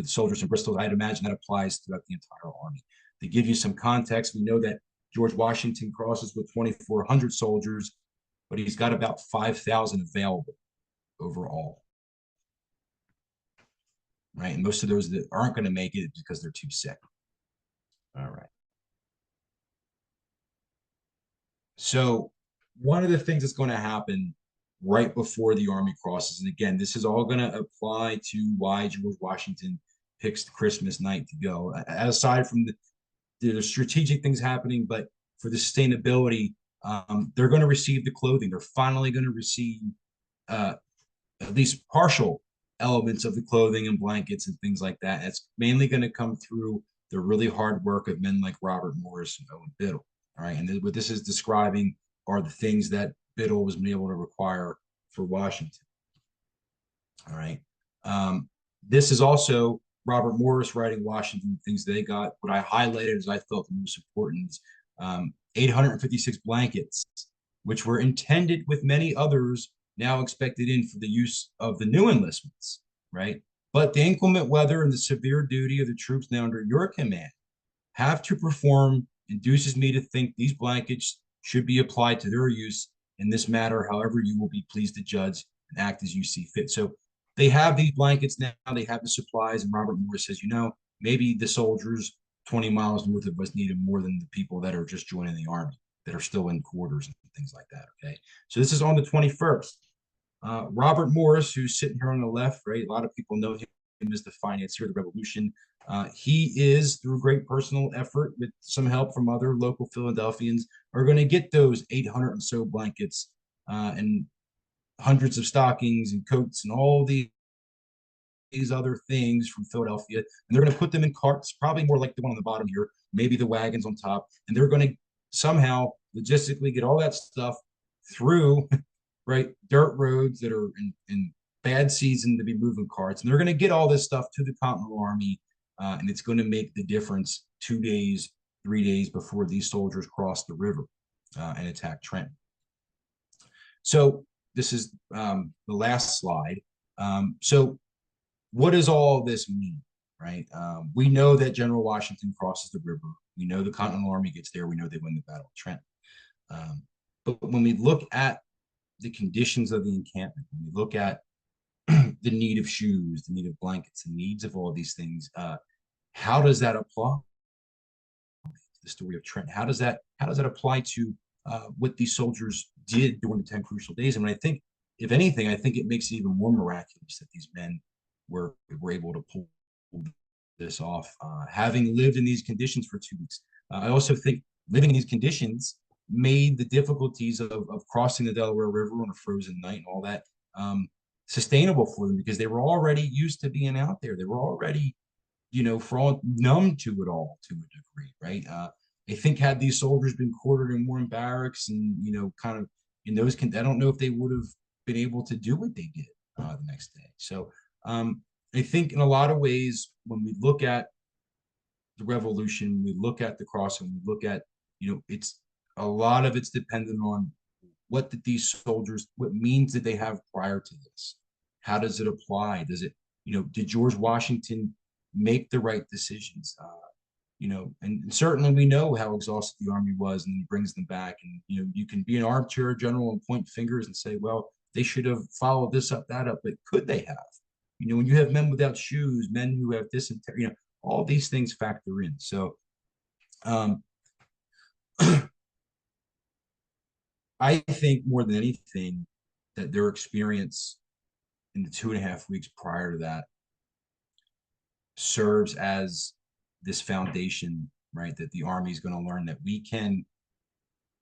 soldiers in Bristol. I'd imagine that applies throughout the entire army. To give you some context, we know that George Washington crosses with 2,400 soldiers, but he's got about 5,000 available overall, right? And most of those that aren't going to make it because they're too sick. All right. So one of the things that's going to happen right before the army crosses, and again, this is all going to apply to why George Washington picks the Christmas night to go, aside from the strategic things happening, but for the sustainability, they're going to receive the clothing. They're finally going to receive at least partial elements of the clothing and blankets and things like that. It's mainly going to come through the really hard work of men like Robert Morris and Owen Biddle. All right, and what this is describing are the things that Biddle was able to require for Washington. All right, this is also Robert Morris writing Washington, things they got. What I highlighted as I felt the most important is 856 blankets, which were intended with many others now expected in for the use of the new enlistments, right? But the inclement weather and the severe duty of the troops now under your command have to perform induces me to think these blankets should be applied to their use in this matter, however you will be pleased to judge and act as you see fit. So they have these blankets now, they have the supplies, and Robert Morris says, you know, maybe the soldiers 20 miles north of us need them more than the people that are just joining the army, that are still in quarters and things like that, okay? So this is on the 21st. Robert Morris, who's sitting here on the left, right? A lot of people know him as the financier of the revolution. He is, through great personal effort with some help from other local Philadelphians, are going to get those 800 and so blankets and hundreds of stockings and coats and all these other things from Philadelphia. And they're going to put them in carts, probably more like the one on the bottom here, maybe the wagons on top. And they're going to somehow logistically get all that stuff through, right, dirt roads that are in bad season to be moving carts. And they're going to get all this stuff to the Continental Army. And it's going to make the difference 2 days, 3 days before these soldiers cross the river and attack Trenton. So this is the last slide. So what does all this mean, right? We know that General Washington crosses the river. We know the Continental Army gets there. We know they win the Battle of Trenton. But when we look at the conditions of the encampment, when we look at the need of shoes, the need of blankets, the needs of all these things, how does that apply to the story of Trenton. How does that apply to what these soldiers did during the 10 crucial days? I mean, I think, if anything, I think it makes it even more miraculous that these men were able to pull this off, having lived in these conditions for 2 weeks. I also think living in these conditions made the difficulties of crossing the Delaware River on a frozen night and all that sustainable for them, because they were already used to being out there. They were already, for all numb to it all to a degree, right? I think had these soldiers been quartered in warm barracks and, kind of in those, I don't know if they would have been able to do what they did the next day. So I think in a lot of ways, when we look at the revolution, we look at the crossing, we look at, it's a lot of it's dependent on what did these soldiers, what means did they have prior to this? How does it apply? Does it, did George Washington make the right decisions? And certainly we know how exhausted the Army was, and he brings them back. And, you can be an armchair general and point fingers and say, well, they should have followed this up, that up, but could they have? When you have men without shoes, men who have dysentery, all these things factor in. So I think more than anything that their experience in the 2.5 weeks prior to that serves as this foundation, right? That the Army is going to learn that we can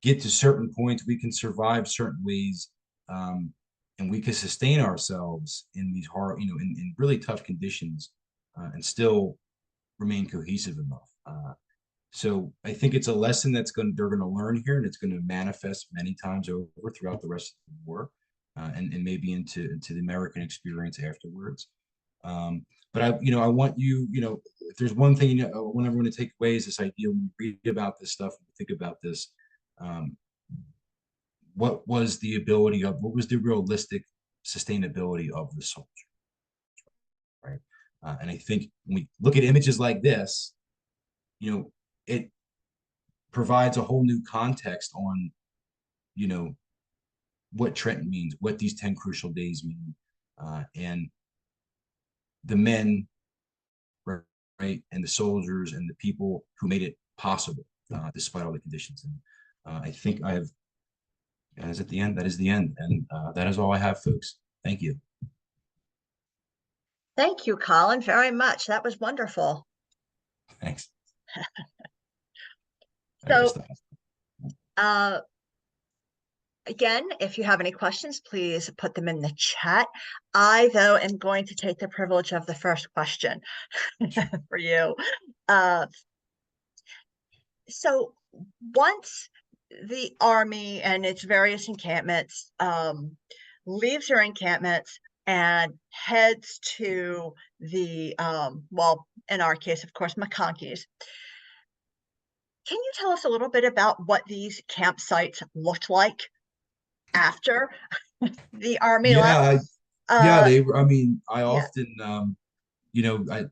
get to certain points, we can survive certain ways, and we can sustain ourselves in these hard, in really tough conditions, and still remain cohesive enough. So I think it's a lesson they're going to learn here, and it's going to manifest many times over throughout the rest of the war, and maybe into the American experience afterwards. But I want you, if there's one thing I want everyone to take away is this idea when you read about this stuff, and think about this, what was the realistic sustainability of the soldier, right? And I think when we look at images like this, it provides a whole new context on, what Trenton means, what these 10 crucial days mean, and the men, right, and the soldiers and the people who made it possible, despite all the conditions. And I think I have, as at the end, that is the end. And that is all I have, folks. Thank you. Thank you, Colin, very much. That was wonderful. Thanks. So, again, if you have any questions, please put them in the chat. I, though, am going to take the privilege of the first question for you. So once the Army and its various encampments leaves their encampments and heads to the, well, in our case, of course, McConkey's, can you tell us a little bit about what these campsites looked like after the Army left? I mean, I often,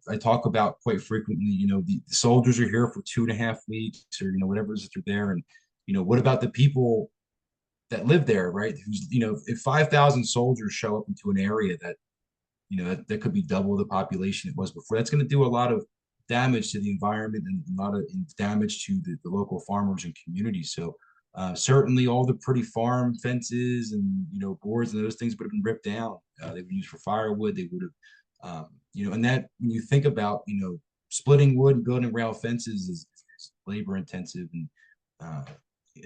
I talk about quite frequently, the soldiers are here for 2.5 weeks, or, whatever it is that they're there. And, what about the people that live there, right? Who's, if 5,000 soldiers show up into an area that, that could be double the population it was before, that's going to do a lot of damage to the environment and a lot of damage to the local farmers and communities. So certainly all the pretty farm fences and, boards and those things would have been ripped down. They would use for firewood. They would have, and that, when you think about, splitting wood and building rail fences is labor intensive,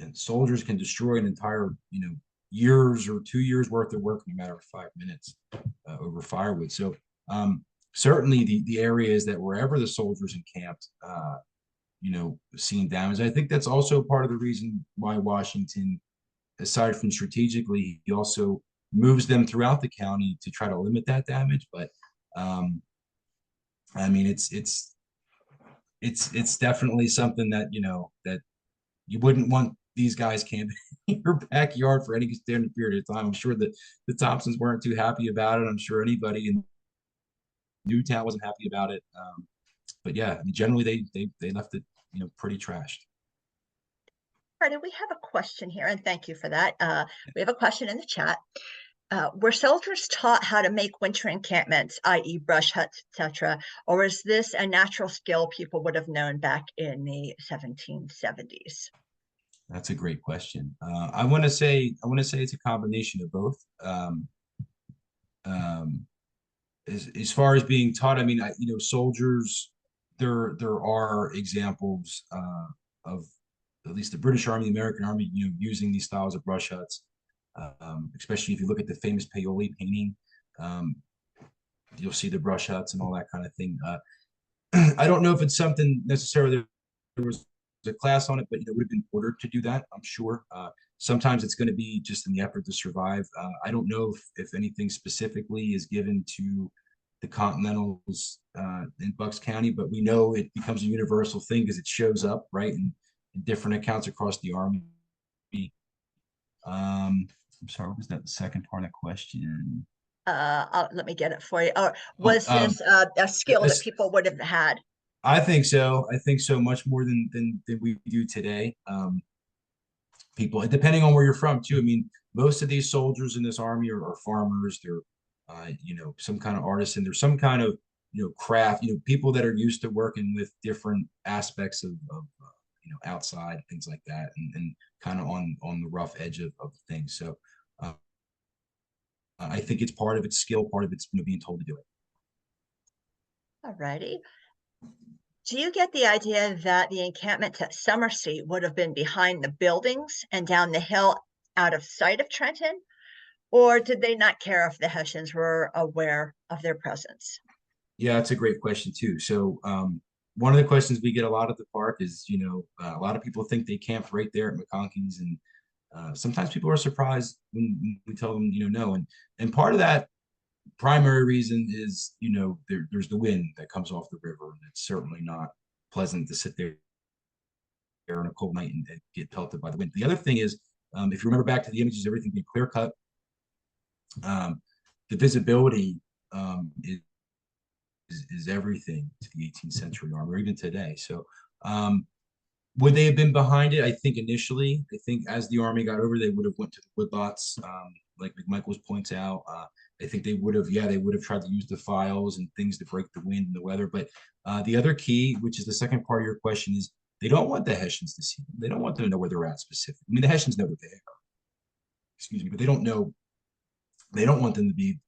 and soldiers can destroy an entire, years or 2 years worth of work in a matter of 5 minutes over firewood. So certainly the areas that wherever the soldiers encamped, seeing damage. I think that's also part of the reason why Washington, aside from strategically, he also moves them throughout the county to try to limit that damage. But I mean, it's definitely something that, that you wouldn't want these guys camping in your backyard for any extended period of time. I'm sure that the Thompsons weren't too happy about it. I'm sure anybody in Newtown wasn't happy about it. But yeah, I mean, generally they left it, pretty trashed. All right, and we have a question here, and thank you for that. We have a question in the chat. Were soldiers taught how to make winter encampments, i.e., brush huts, etc., or is this a natural skill people would have known back in the 1770s? That's a great question. I want to say it's a combination of both. Um, as far as being taught, I mean, soldiers. There are examples of at least the British Army, the American Army, using these styles of brush huts. Especially if you look at the famous Paoli painting, um, you'll see the brush huts and all that kind of thing. I don't know if it's something necessarily there was a class on it, but it would have been ordered to do that, I'm sure. Sometimes it's going to be just in the effort to survive. I don't know if anything specifically is given to the Continentals in Bucks County, but we know it becomes a universal thing because it shows up, right, in different accounts across the Army. I'm sorry, what was that the second part of the question? Let me get it for you. Or Oh, was this a skill that people would have had? I think so. I think so, much more than we do today. People, depending on where you're from, too. I mean, most of these soldiers in this army are farmers. They're, some kind of artisan. There's some kind of, craft. People that are used to working with different aspects of outside things like that, and kind of on the rough edge of things. So, I think it's part of its skill, part of it's being told to do it. All righty. Do you get the idea that the encampment at Summerseat would have been behind the buildings and down the hill out of sight of Trenton? Or did they not care if the Hessians were aware of their presence? Yeah, that's a great question too. So, one of the questions we get a lot at the park is, a lot of people think they camped right there at McConkey's, and sometimes people are surprised when we tell them, no. And part of that primary reason is, there's the wind that comes off the river, and it's certainly not pleasant to sit there on a cold night and get pelted by the wind. The other thing is, if you remember back to the images, everything being clear cut, the visibility is everything to the 18th century army, or even today. So, would they have been behind it? I think initially, as the army got over, they would have went to the woodlots, like McMichaels points out. I think they would have, they would have tried to use the files and things to break the wind and the weather. But the other key, which is the second part of your question, is they don't want the Hessians to see them. They don't want them to know where they're at specifically. I mean, the Hessians know where they are. Excuse me, but they don't know. They don't want them to be,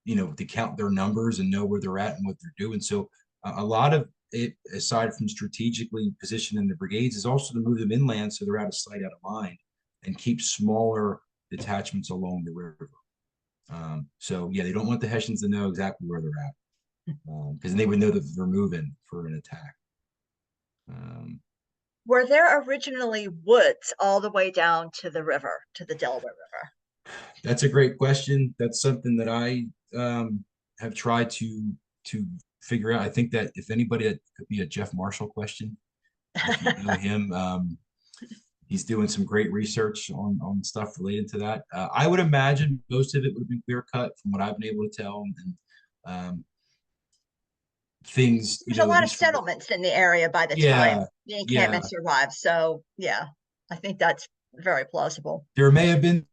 to count their numbers and know where they're at and what they're doing. So a lot of it, aside from strategically positioning the brigades, is also to move them inland so they're out of sight, out of mind, and keep smaller detachments along the river. So yeah, they don't want the Hessians to know exactly where they're at, because they would know that they're moving for an attack. Were there originally woods all the way down to the river, to the Delaware River? That's a great question. That's something that I have tried to figure out. I think that if anybody, it could be a Jeff Marshall question. If you know him, he's doing some great research on stuff related to that. I would imagine most of it would have been clear cut from what I've been able to tell, and things. There's a lot of settlements in the area by the time the encampments arrived. So yeah, I think that's very plausible. There may have been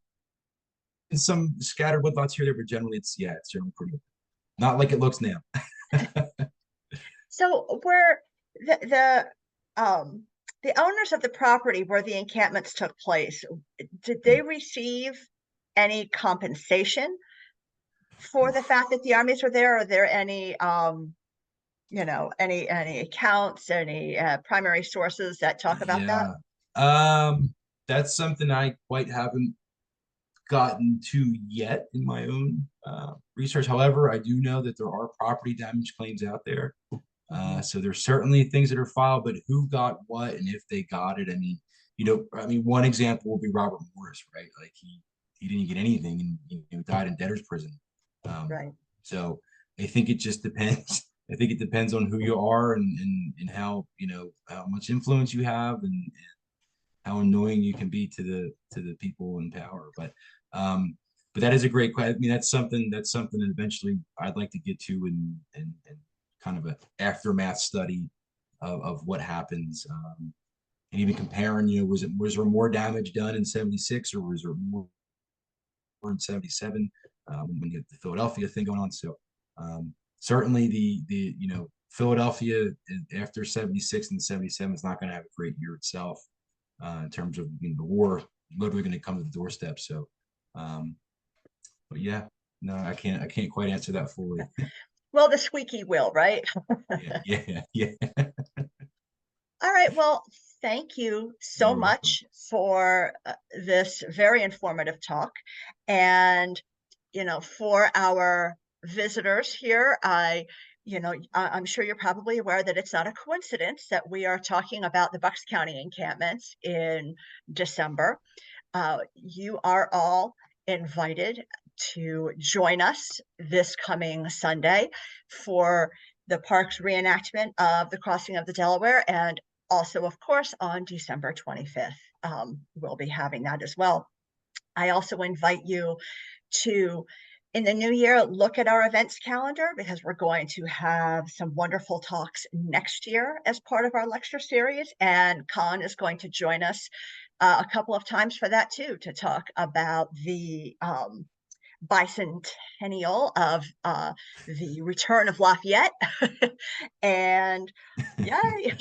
some scattered woodlots here, there, but generally it's generally pretty not like it looks now. So where the owners of the property where the encampments took place, did they receive any compensation for the fact that the armies were there? Are there any any accounts, any primary sources that talk about that? That's something I quite haven't gotten to yet in my own research. However, I do know that there are property damage claims out there. So there's certainly things that are filed, but who got what and if they got it. I mean, one example will be Robert Morris, right? Like he didn't get anything and died in debtor's prison. Right. So I think it just depends. I think it depends on who you are and how how much influence you have and how annoying you can be to the people in power. But that is a great question. I mean, that's something that eventually I'd like to get to and kind of an aftermath study of what happens, and even comparing. Was there more damage done in '76 or was there more in '77? when you have the Philadelphia thing going on. So certainly the Philadelphia after 76 and 77 is not going to have a great year itself in terms of the war literally going to come to the doorstep. So, but yeah, no, I can't quite answer that fully. Well, the squeaky wheel, right? Yeah. All right. Well, thank you so You're welcome. much for this very informative talk. And, for our visitors here, I'm sure you're probably aware that it's not a coincidence that we are talking about the Bucks County encampments in December. You are all invited to join us this coming Sunday for the park's reenactment of the crossing of the Delaware, and also, of course, on December 25th. We'll be having that as well. I also invite you to, in the new year, look at our events calendar, because we're going to have some wonderful talks next year as part of our lecture series. And Colin is going to join us a couple of times for that too, to talk about the bicentennial of the return of Lafayette. And yay.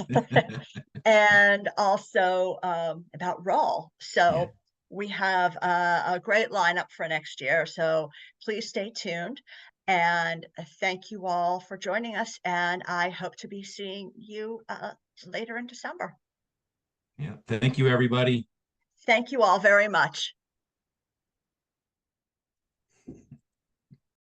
And also about Rawl. Yeah. So we have a great lineup for next year. So please stay tuned. And thank you all for joining us. And I hope to be seeing you later in December. Yeah. Thank you, everybody. Thank you all very much.